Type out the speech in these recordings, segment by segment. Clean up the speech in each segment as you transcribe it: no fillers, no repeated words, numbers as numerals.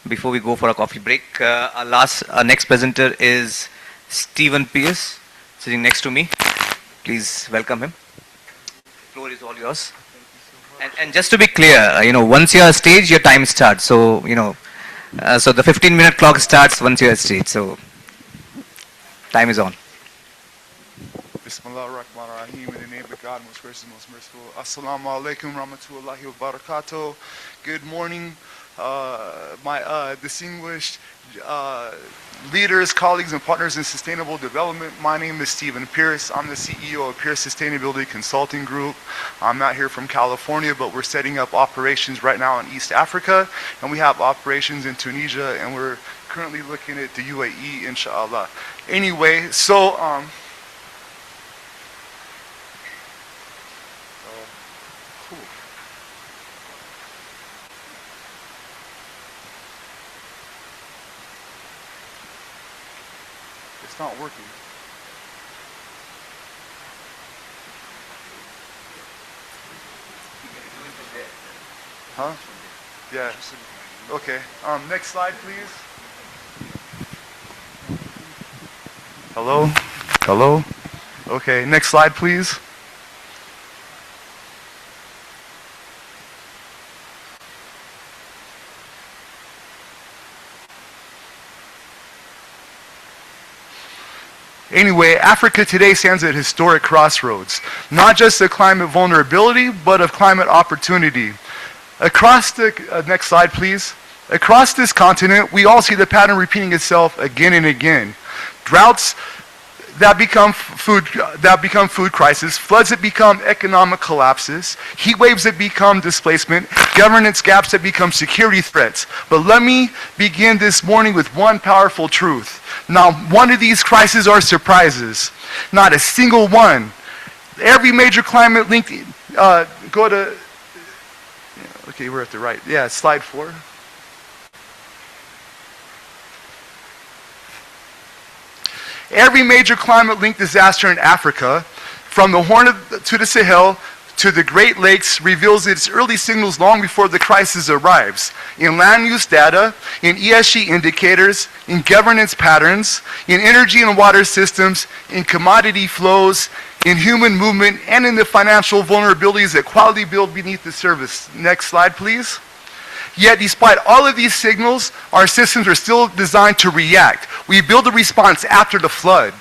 before we go for a coffee break. Our next presenter is Stephen Pearce, sitting next to me. Please welcome him. The floor is all yours. And just to be clear, once you're on stage, your time starts. So, so the 15-minute clock starts once you're on stage. So, time is on. Bismillah ar-Rahman ar-Rahim, in the name of God, most gracious, most merciful. Assalamu alaikum rahmatullahi wa barakatuh. Good morning, my distinguished leaders, colleagues, and partners in sustainable development. My name is Stephen Pearce. I'm the CEO of Pearce Sustainability Consulting Group. I'm not here from California, but we're setting up operations right now in East Africa, and we have operations in Tunisia, and we're currently looking at the UAE, inshallah. Anyway, so cool. It's not working. Huh? Yeah. Okay. Next slide, please. Hello? Hello? Okay, next slide, please. Anyway, Africa today stands at historic crossroads, not just of climate vulnerability, but of climate opportunity. Across the, next slide please. Across this continent, we all see the pattern repeating itself again and again. Droughts that become food crisis, floods that become economic collapses, heat waves that become displacement, governance gaps that become security threats. But let me begin this morning with one powerful truth. Not one of these crises are surprises. Not a single one. Every major climate linked, go to, okay, we're at the right. Yeah, slide 4. Every major climate-linked disaster in Africa, from the Horn to the Sahel to the Great Lakes, reveals its early signals long before the crisis arrives. In land use data, in ESG indicators, in governance patterns, in energy and water systems, in commodity flows, in human movement, and in the financial vulnerabilities that quietly build beneath the surface. Next slide, please. Yet, despite all of these signals, our systems are still designed to react. We build a response after the flood.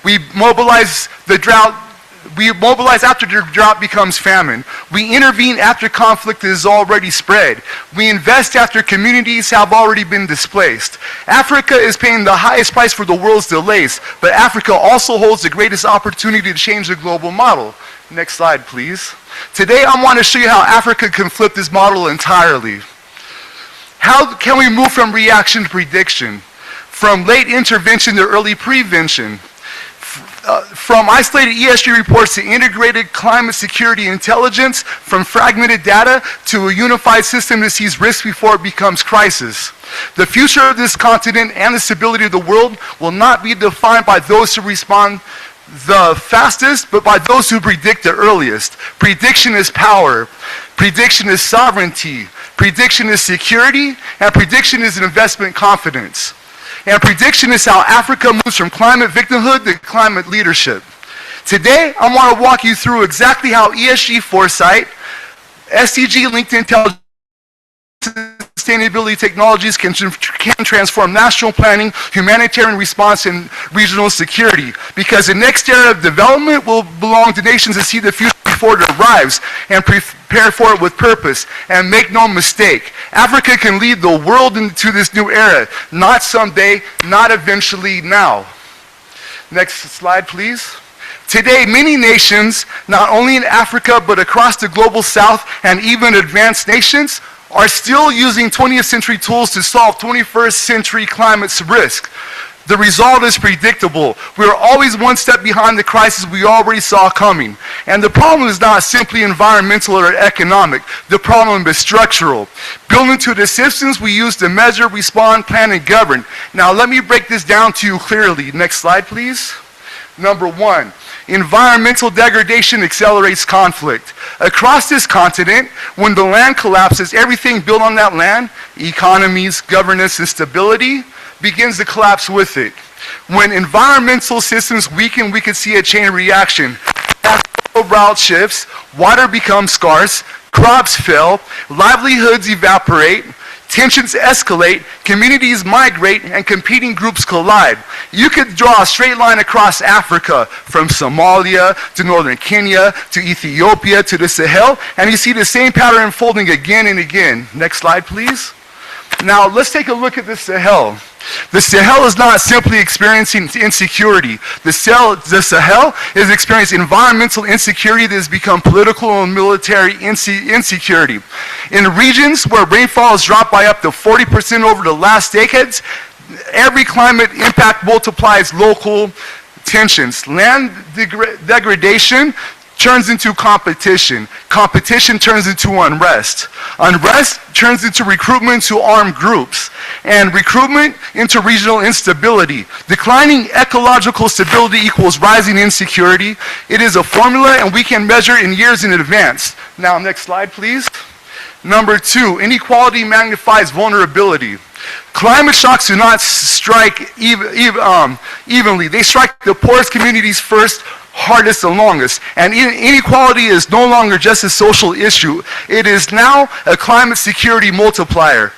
We mobilize the drought. We mobilize after the drought becomes famine. We intervene after conflict is already spread. We invest after communities have already been displaced. Africa is paying the highest price for the world's delays, but Africa also holds the greatest opportunity to change the global model. Next slide, please. Today, I want to show you how Africa can flip this model entirely. How can we move from reaction to prediction? From late intervention to early prevention? From isolated ESG reports to integrated climate security intelligence? From fragmented data to a unified system that sees risk before it becomes crisis? The future of this continent and the stability of the world will not be defined by those who respond the fastest, but by those who predict the earliest. Prediction is power. Prediction is sovereignty. Prediction is security, and prediction is an investment confidence. And prediction is how Africa moves from climate victimhood to climate leadership. Today, I want to walk you through exactly how ESG Foresight, SDG-linked intelligence, sustainability technologies can transform national planning, humanitarian response, and regional security. Because the next era of development will belong to nations that see the future before it arrives and prepare for it with purpose. And make no mistake, Africa can lead the world into this new era. Not someday, not eventually, now. Next slide, please. Today, many nations, not only in Africa, but across the global south and even advanced nations, are still using 20th century tools to solve 21st century climate risk. The result is predictable. We are always one step behind the crisis we already saw coming. And the problem is not simply environmental or economic. The problem is structural. Built into the systems we use to measure, respond, plan, and govern. Now let me break this down to you clearly. Next slide, please. Number one, environmental degradation accelerates conflict. Across this continent, when the land collapses, everything built on that land, economies, governance, and stability, begins to collapse with it. When environmental systems weaken, we can see a chain reaction. Route shifts, water becomes scarce, crops fail, livelihoods evaporate, tensions escalate, communities migrate, and competing groups collide. You could draw a straight line across Africa, from Somalia to northern Kenya to Ethiopia to the Sahel, and you see the same pattern unfolding again and again. Next slide, please. Now, let's take a look at the Sahel. The Sahel is not simply experiencing insecurity. The Sahel is experiencing environmental insecurity that has become political and military insecurity. In regions where rainfall has dropped by up to 40% over the last decades, every climate impact multiplies local tensions. Land degradation turns into competition. Competition turns into unrest. Unrest turns into recruitment to armed groups. And recruitment into regional instability. Declining ecological stability equals rising insecurity. It is a formula and we can measure in years in advance. Now, next slide, please. Number two, inequality magnifies vulnerability. Climate shocks do not strike evenly. They strike the poorest communities first, hardest and longest. And inequality is no longer just a social issue. It is now a climate security multiplier.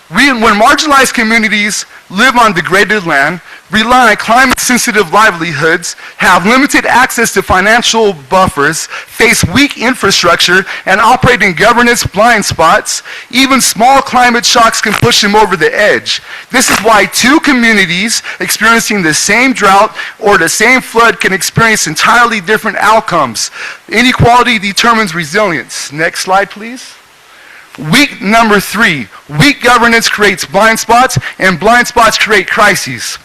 When marginalized communities live on degraded land, rely on climate-sensitive livelihoods, have limited access to financial buffers, face weak infrastructure, and operate in governance blind spots, even small climate shocks can push them over the edge. This is why two communities experiencing the same drought or the same flood can experience entirely different outcomes. Inequality determines resilience. Next slide, please. Number three, weak governance creates blind spots, and blind spots create crises.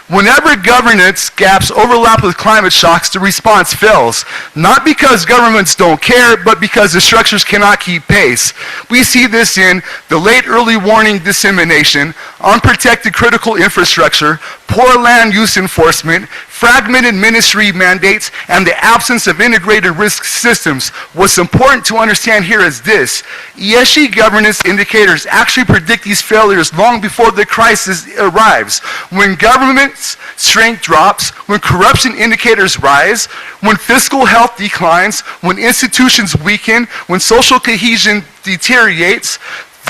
Whenever governance gaps overlap with climate shocks, the response fails. Not because governments don't care, but because the structures cannot keep pace. We see this in the late early warning dissemination, unprotected critical infrastructure, poor land use enforcement, fragmented ministry mandates, and the absence of integrated risk systems. What's important to understand here is this. ESG governance indicators actually predict these failures long before the crisis arrives. When government's strength drops, when corruption indicators rise, when fiscal health declines, when institutions weaken, when social cohesion deteriorates,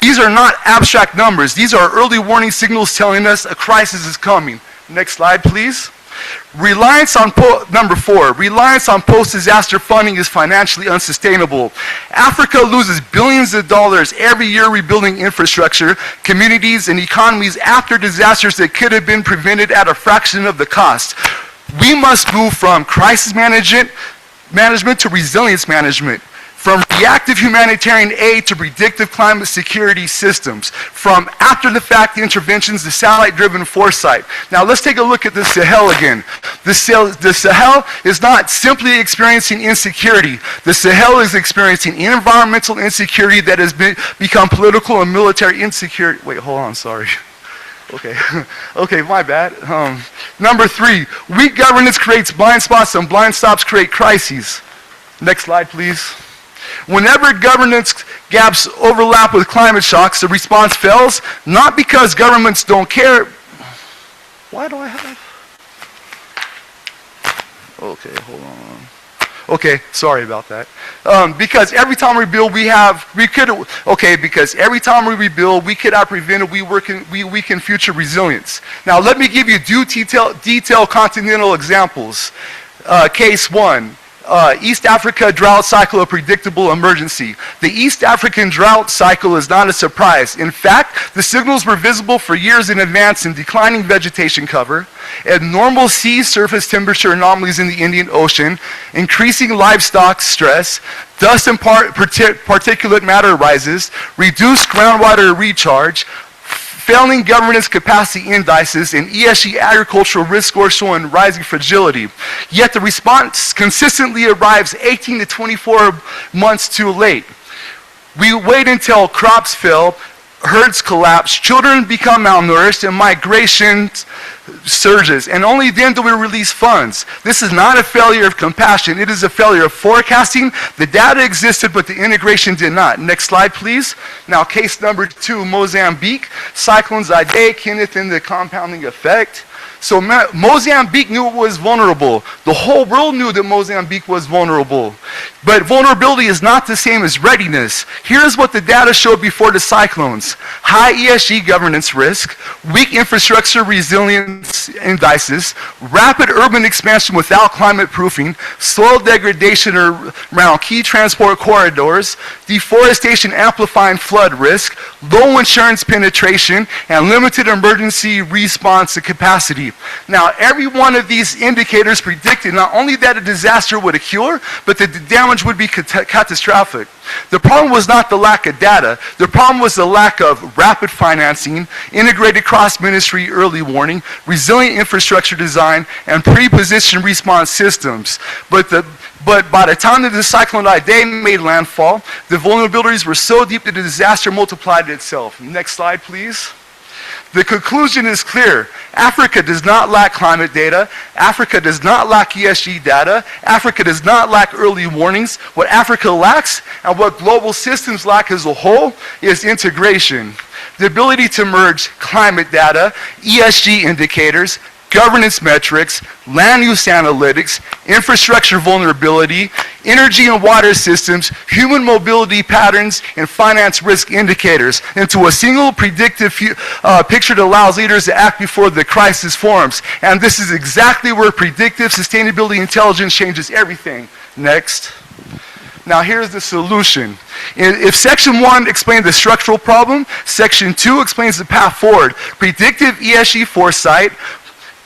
these are not abstract numbers. These are early warning signals telling us a crisis is coming. Next slide, please. Number four, reliance on post-disaster funding is financially unsustainable. Africa loses billions of dollars every year rebuilding infrastructure, communities, and economies after disasters that could have been prevented at a fraction of the cost. We must move from crisis management to resilience management. From reactive humanitarian aid to predictive climate security systems. From after-the-fact interventions to satellite-driven foresight. Now let's take a look at the Sahel again. The Sahel is not simply experiencing insecurity. The Sahel is experiencing environmental insecurity that has become political and military insecurity. Wait, hold on, sorry. Okay, my bad. Number three, weak governance creates blind spots and blind spots create crises. Next slide, please. Whenever governance gaps overlap with climate shocks, the response fails, not because governments don't care. Why do I have? Okay, hold on. Okay, sorry about that. Because every time we rebuild, because every time we rebuild, we could have prevented, we weaken future resilience. Now, let me give you detailed continental examples. Case one. East Africa drought cycle, a predictable emergency. The East African drought cycle is not a surprise. In fact, the signals were visible for years in advance in declining vegetation cover, abnormal sea surface temperature anomalies in the Indian Ocean, increasing livestock stress, dust and particulate matter rises, reduced groundwater recharge, failing governance capacity indices, and ESG agricultural risk score showing rising fragility. Yet the response consistently arrives 18 to 24 months too late. We wait until crops fail, herds collapse, children become malnourished, and migration surges, and only then do we release funds. This is not a failure of compassion, it is a failure of forecasting. The data existed, but the integration did not. Next slide, please. Now, case number 2, Mozambique, cyclones Idai, Kenneth, and the compounding effect. So Mozambique knew it was vulnerable. The whole world knew that Mozambique was vulnerable. But vulnerability is not the same as readiness. Here's what the data showed before the cyclones. High ESG governance risk, weak infrastructure resilience indices, rapid urban expansion without climate proofing, soil degradation around key transport corridors, deforestation amplifying flood risk, low insurance penetration, and limited emergency response capacity. Now, every one of these indicators predicted not only that a disaster would occur, but that the damage would be catastrophic. The problem was not the lack of data. The problem was the lack of rapid financing, integrated cross-ministry early warning, resilient infrastructure design, and pre-position response systems. But by the time that the cyclone Idai made landfall, the vulnerabilities were so deep that the disaster multiplied itself. Next slide, please. The conclusion is clear. Africa does not lack climate data. Africa does not lack ESG data. Africa does not lack early warnings. What Africa lacks and what global systems lack as a whole is integration. The ability to merge climate data, ESG indicators, governance metrics, land use analytics, infrastructure vulnerability, energy and water systems, human mobility patterns, and finance risk indicators into a single predictive picture that allows leaders to act before the crisis forms. And this is exactly where predictive sustainability intelligence changes everything. Next. Now here's the solution. If section 1 explains the structural problem, section 2 explains the path forward. Predictive ESG foresight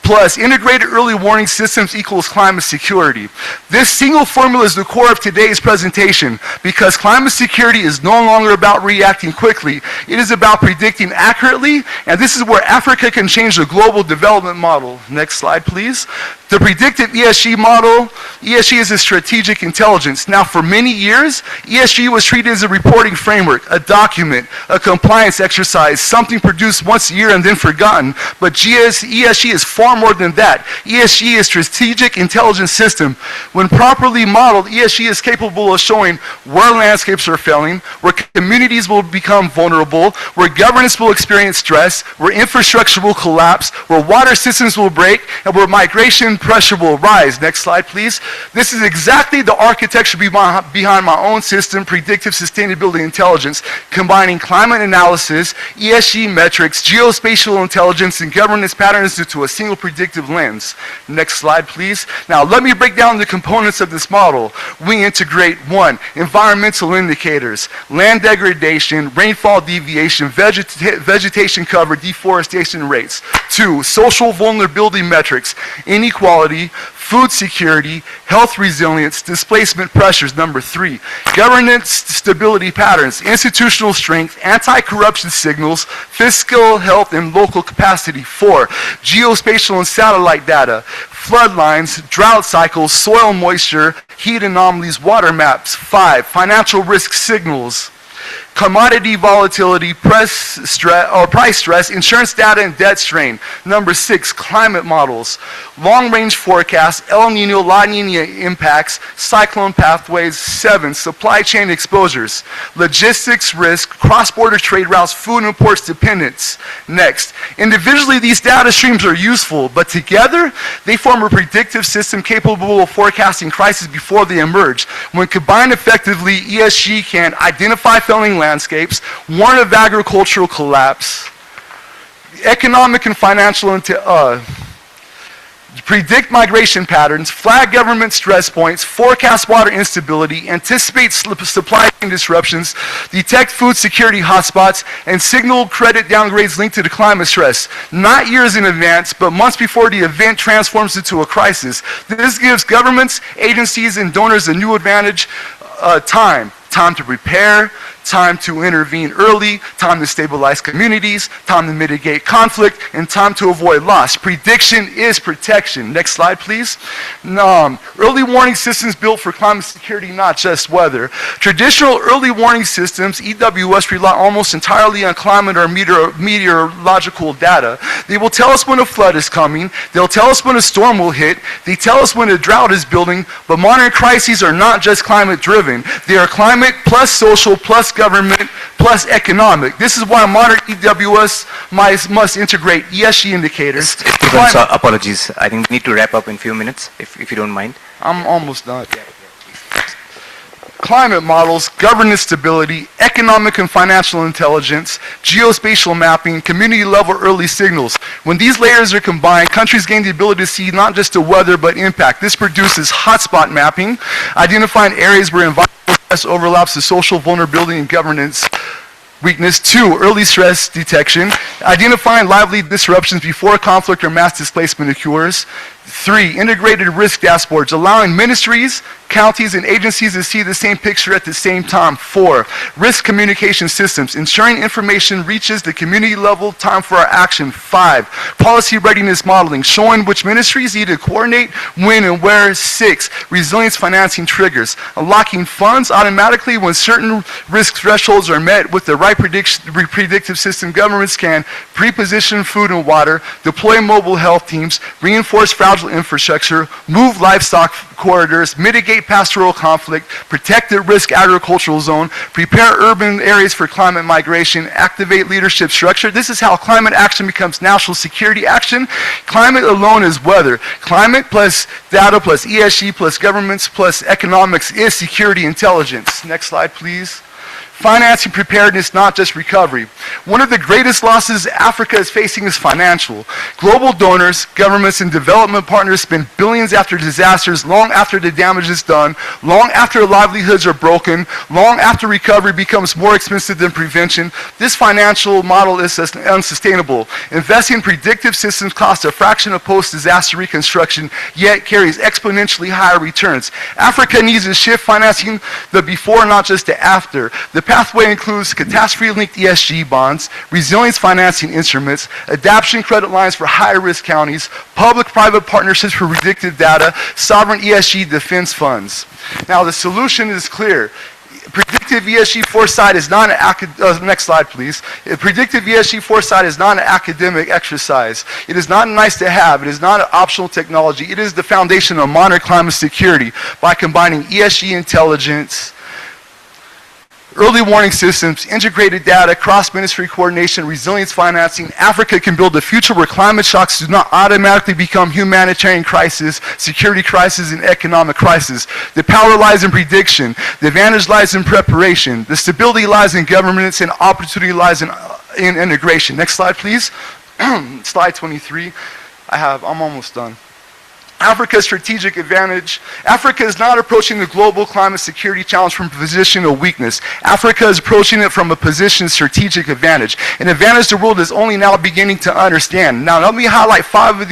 plus integrated early warning systems equals climate security. This single formula is the core of today's presentation because climate security is no longer about reacting quickly. It is about predicting accurately, and this is where Africa can change the global development model. Next slide, please. The predictive ESG model, ESG is a strategic intelligence. Now, for many years, ESG was treated as a reporting framework, a document, a compliance exercise, something produced once a year and then forgotten. But ESG is far more than that. ESG is a strategic intelligence system. When properly modeled, ESG is capable of showing where landscapes are failing, where communities will become vulnerable, where governance will experience stress, where infrastructure will collapse, where water systems will break, and where migration pressure will rise. Next slide, please. This is exactly the architecture behind my own system, predictive sustainability intelligence, combining climate analysis, ESG metrics, geospatial intelligence, and governance patterns into a single predictive lens. Next slide, please. Now, let me break down the components of this model. We integrate 1, environmental indicators, land degradation, rainfall deviation, vegetation cover, deforestation rates. 2, social vulnerability metrics, inequality, food security, health resilience, displacement pressures. Number 3, governance stability patterns, institutional strength, anti-corruption signals, fiscal health, and local capacity. 4, geospatial and satellite data, flood lines, drought cycles, soil moisture, heat anomalies, water maps. 5, financial risk signals, commodity volatility, price stress, insurance data, and debt strain. Number 6, climate models, long-range forecasts, El Nino, La Nina impacts, cyclone pathways. 7, supply chain exposures, logistics risk, cross-border trade routes, food imports dependence. Next, individually these data streams are useful, but together they form a predictive system capable of forecasting crises before they emerge. When combined effectively, ESG can identify failing landscapes, warn of agricultural collapse, economic and financial predict migration patterns, flag government stress points, forecast water instability, anticipate supply chain disruptions, detect food security hotspots, and signal credit downgrades linked to the climate stress. Not years in advance, but months before the event transforms into a crisis. This gives governments, agencies, and donors a new advantage, time to prepare, time to intervene early, time to stabilize communities, time to mitigate conflict, and time to avoid loss. Prediction is protection. Next slide, please. Early warning systems built for climate security, not just weather. Traditional early warning systems, EWS, rely almost entirely on climate or meteorological data. They will tell us when a flood is coming. They'll tell us when a storm will hit. They tell us when a drought is building. But modern crises are not just climate-driven. They are climate plus social plus government plus economic. This is why modern EWS must integrate ESG indicators. Apologies. I think we need to wrap up in a few minutes, if you don't mind. I'm almost done. Climate models, governance stability, economic and financial intelligence, geospatial mapping, community-level early signals. When these layers are combined, countries gain the ability to see not just the weather, but impact. This produces hotspot mapping, identifying areas where environmental stress overlaps with social vulnerability and governance weakness. 2, early stress detection, identifying lively disruptions before conflict or mass displacement occurs. 3, integrated risk dashboards, allowing ministries, counties, and agencies to see the same picture at the same time. 4, risk communication systems, ensuring information reaches the community level, time for our action. 5, policy readiness modeling, showing which ministries need to coordinate, when and where. 6, resilience financing triggers, unlocking funds automatically when certain risk thresholds are met. With the right predictive system, governments can pre-position food and water, deploy mobile health teams, reinforce fragile infrastructure, move livestock corridors, mitigate pastoral conflict, protect the risk agricultural zone, prepare urban areas for climate migration, activate leadership structure. This is how climate action becomes national security action. Climate alone is weather. Climate plus data plus ESG plus governments plus economics is security intelligence. Next slide, please. Financing preparedness, not just recovery. One of the greatest losses Africa is facing is financial. Global donors, governments, and development partners spend billions after disasters, long after the damage is done, long after livelihoods are broken, long after recovery becomes more expensive than prevention. This financial model is unsustainable. Investing in predictive systems costs a fraction of post-disaster reconstruction, yet carries exponentially higher returns. Africa needs to shift financing the before, not just the after. The pathway includes catastrophe-linked ESG bonds, resilience financing instruments, adaptation credit lines for high-risk counties, public-private partnerships for predictive data, sovereign ESG defense funds. Now, the solution is clear. Predictive ESG foresight is not an next slide, please. Predictive ESG foresight is not an academic exercise. It is not nice to have. It is not an optional technology. It is the foundation of modern climate security by combining ESG intelligence, early warning systems, integrated data, cross-ministry coordination, resilience financing. Africa can build a future where climate shocks do not automatically become humanitarian crises, security crises, and economic crises. The power lies in prediction. The advantage lies in preparation. The stability lies in governance, and opportunity lies in integration. Next slide, please. Slide 23. I'm almost done. Africa's strategic advantage. Africa is not approaching the global climate security challenge from a position of weakness. Africa is approaching it from a position of strategic advantage, an advantage the world is only now beginning to understand. Now, let me highlight 5 of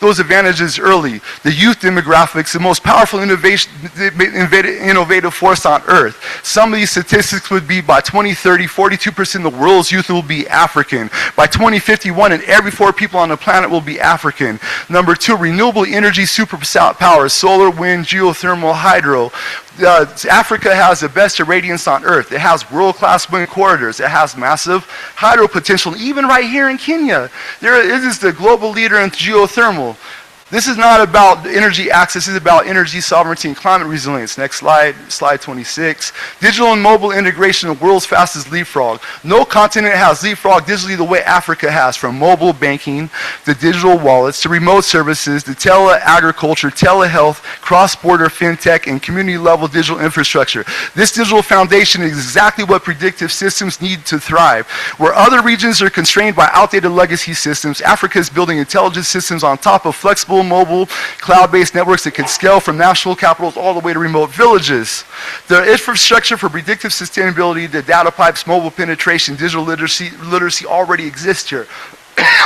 those advantages early. The youth demographics, the most powerful innovative force on earth. Some of these statistics would be by 2030, 42% of the world's youth will be African. By 2050, 1 in every 4 people on the planet will be African. Number 2, renewable energy superpowers, solar, wind, geothermal, hydro. Africa has the best irradiance on earth. It has world-class wind corridors. It has massive hydro potential. Even right here in Kenya, it is the global leader in geothermal. This is not about energy access, this is about energy sovereignty and climate resilience. Next slide, slide 26. Digital and mobile integration of the world's fastest leapfrog. No continent has leapfrogged digitally the way Africa has, from mobile banking, to digital wallets, to remote services, to tele-agriculture, telehealth, cross-border fintech, and community-level digital infrastructure. This digital foundation is exactly what predictive systems need to thrive. Where other regions are constrained by outdated legacy systems, Africa is building intelligent systems on top of flexible mobile, cloud-based networks that can scale from national capitals all the way to remote villages. The infrastructure for predictive sustainability, the data pipes, mobile penetration, digital literacy already exists here.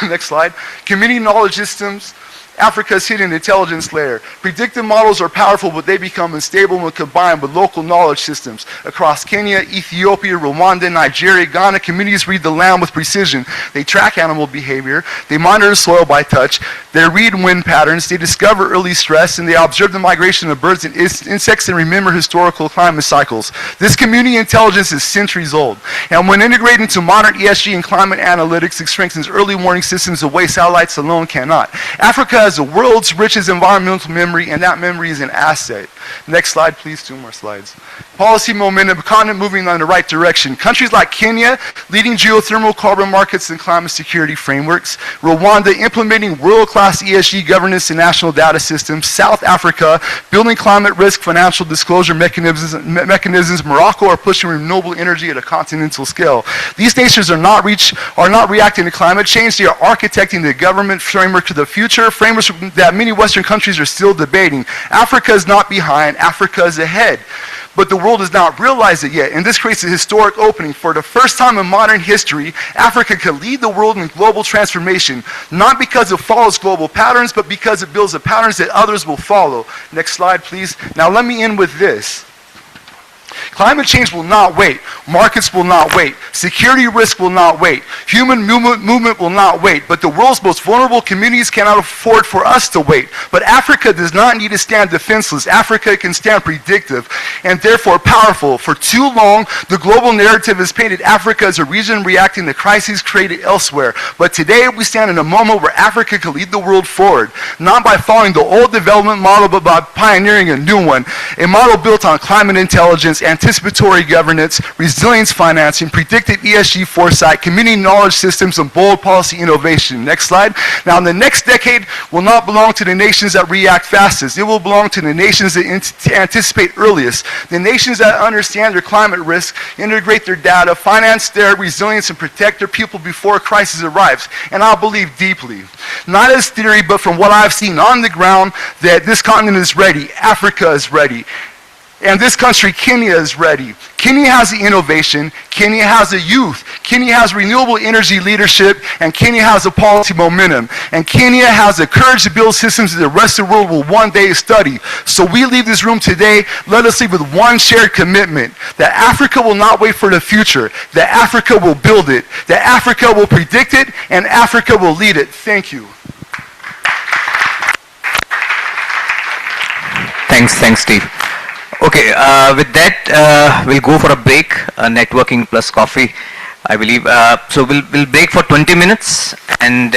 Next slide. Community knowledge systems, Africa's hidden intelligence layer. Predictive models are powerful, but they become unstable when combined with local knowledge systems. Across Kenya, Ethiopia, Rwanda, Nigeria, Ghana, communities read the land with precision. They track animal behavior, they monitor soil by touch, they read wind patterns, they discover early stress, and they observe the migration of birds and insects and remember historical climate cycles. This community intelligence is centuries old, and when integrated into modern ESG and climate analytics, it strengthens early warning systems in ways satellites alone cannot. Africa has the world's richest environmental memory, and that memory is an asset. Next slide, please. 2 more slides. Policy momentum, continent moving in the right direction. Countries like Kenya leading geothermal carbon markets and climate security frameworks. Rwanda implementing world-class ESG governance and national data systems. South Africa building climate risk financial disclosure mechanisms. Morocco are pushing renewable energy at a continental scale. These nations are not reacting to climate change. They are architecting the government framework to the future, frameworks that many Western countries are still debating. Africa is not behind, Africa is ahead. But the world does not realize it yet, and this creates a historic opening. For the first time in modern history, Africa can lead the world in global transformation, not because it follows global patterns, but because it builds the patterns that others will follow. Next slide, please. Now let me end with this. Climate change will not wait. Markets will not wait. Security risk will not wait. Human movement will not wait. But the world's most vulnerable communities cannot afford for us to wait. But Africa does not need to stand defenseless. Africa can stand predictive and therefore powerful. For too long, the global narrative has painted Africa as a region reacting to crises created elsewhere. But today we stand in a moment where Africa can lead the world forward, not by following the old development model, but by pioneering a new one. A model built on climate intelligence, anticipatory governance, resilience financing, predictive ESG foresight, community knowledge systems, and bold policy innovation. Next slide. Now, the next decade will not belong to the nations that react fastest. It will belong to the nations that anticipate earliest. The nations that understand their climate risk, integrate their data, finance their resilience, and protect their people before a crisis arrives. And I believe deeply, not as theory, but from what I've seen on the ground, that this continent is ready. Africa is ready. And this country, Kenya, is ready. Kenya has the innovation, Kenya has the youth, Kenya has renewable energy leadership, and Kenya has the policy momentum. And Kenya has the courage to build systems that the rest of the world will one day study. So we leave this room today, let us leave with one shared commitment, that Africa will not wait for the future, that Africa will build it, that Africa will predict it, and Africa will lead it. Thank you. Thanks, Steve. Okay, with that, we'll go for a break, networking plus coffee, I believe. So we'll break for 20 minutes, and